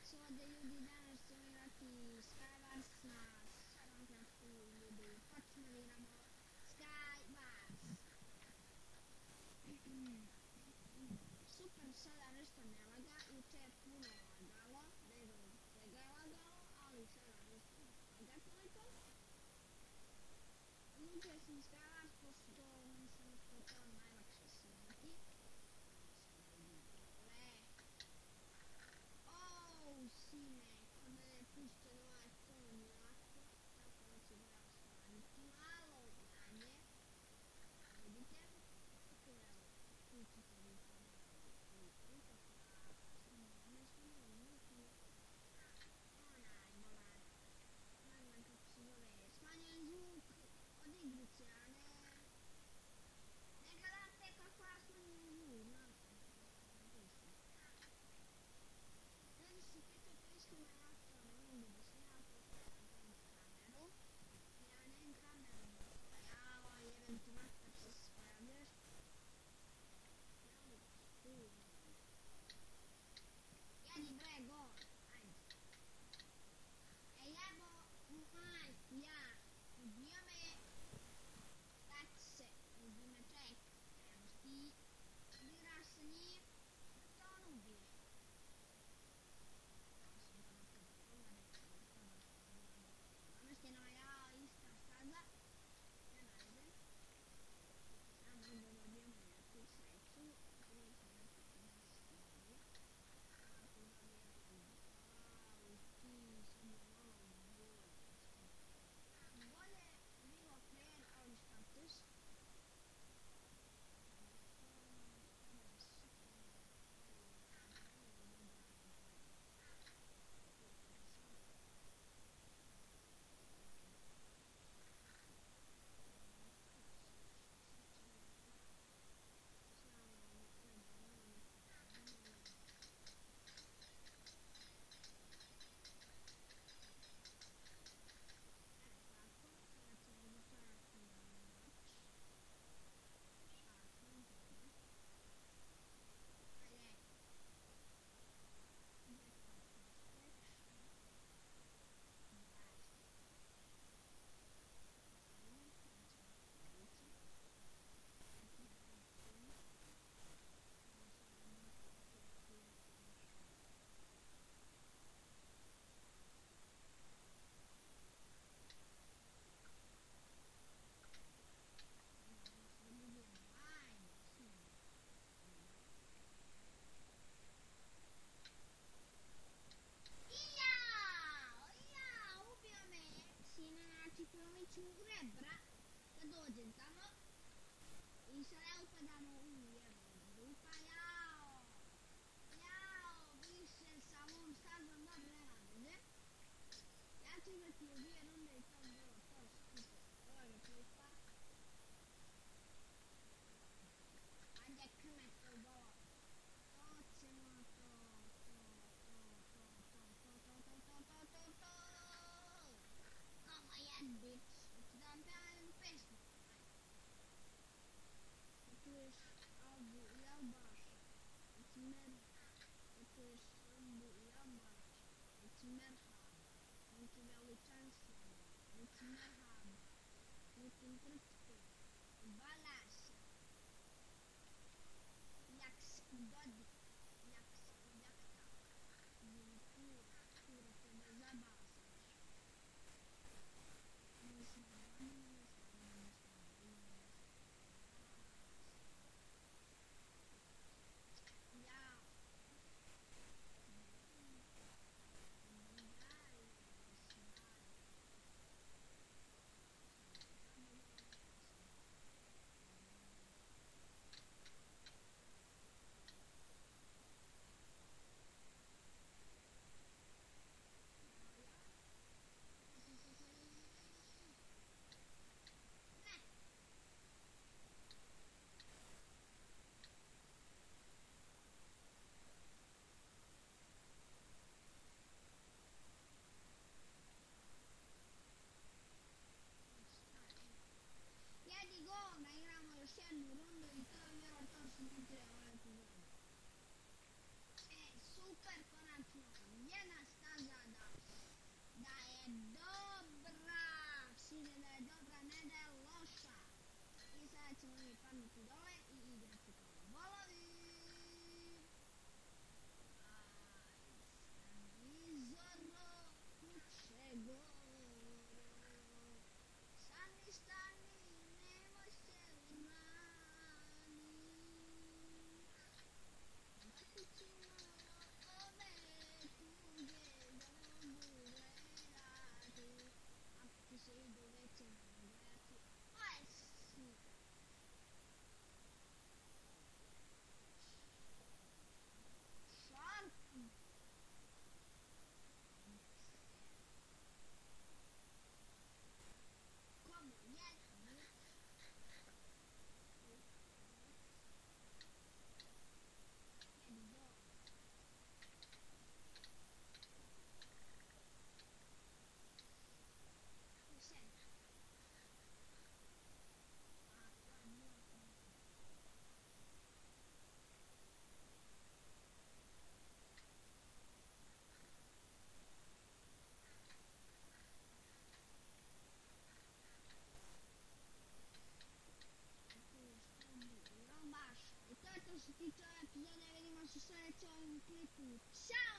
se ovdje ljudi danas ćemo igrati Skywars na 7 kratku ljudi. Počnemo da igramo Skywars. Super, sada nešto ne laga, juče je puno lagalo, ne znam čega je lagalo, ali sada nešto ne laga toliko. Juče sam Skywars pošto sam ispratila najlakše snimati. Sine, kada je pušten ovaj ton jako, tako da ću ga smanjiti malo manje. Vidite, tako da tu ćete vi pogledati tako da samo ne zvuk, onaj bolan, ne znam kako se zove, smanjujem zvuk od igrice, a ne gledate kako ja smanjujem zvuk, znate. Ljudi se pitaju iskreno jako ne mogu da snimam pošto nemam kameru. Ja nemam kameru, jao jebem ti mater što se pojavljaš. Jedi bre go, ajde. Jebo mu majku ja, ubio me, dati se, ubi me ček, trebaš ti, igraš sa njim, da te on ubije. Namješteno ja ista staza, nema veze, samo da dobijemo neku sreću, prilike nekako nas dobije, ako dobijemo, ti sam je malo bolje, bolje bilo player, ali štampeš, u rebra, da dođem tamo i sada upadamo u jednog grupa, više sa ovom stazom dobro nema veze. Ja ću igrati u dvije runde i to bilo to super, ovo je grupa. Ajde krmete u bolo, to ćemo oh my god bitch. Da vam pevam jednu pesmu. Da čuješ Albu i Albaš, reci merhaba. Da čuješ Albu i Albaš, reci merhaba. Neki veličanstveni, reci merhaba. Putin trčke, balaša. Jak skudodik, jak skujakta. Bili kura, kura tebe zabasaš. jednu rundu i to je vjerojatno što mi treba ovaj epizod. Super, konačno, jedna da je loša. I sada ćemo mi padnuti dole i igrati kao volovi. Ajde, kuće goro. Stani, stani, nemoj se rani. Bacit ću malo ove tuđe da mogu gledati. Ako ti se idu veće mogu gledati. Aj, si. Šarp. Komu jedan. Jedi do. Sedi. Baš. I to je to što se tiče ove epizode. Vidimo se u sljedećem klipu. Ćao!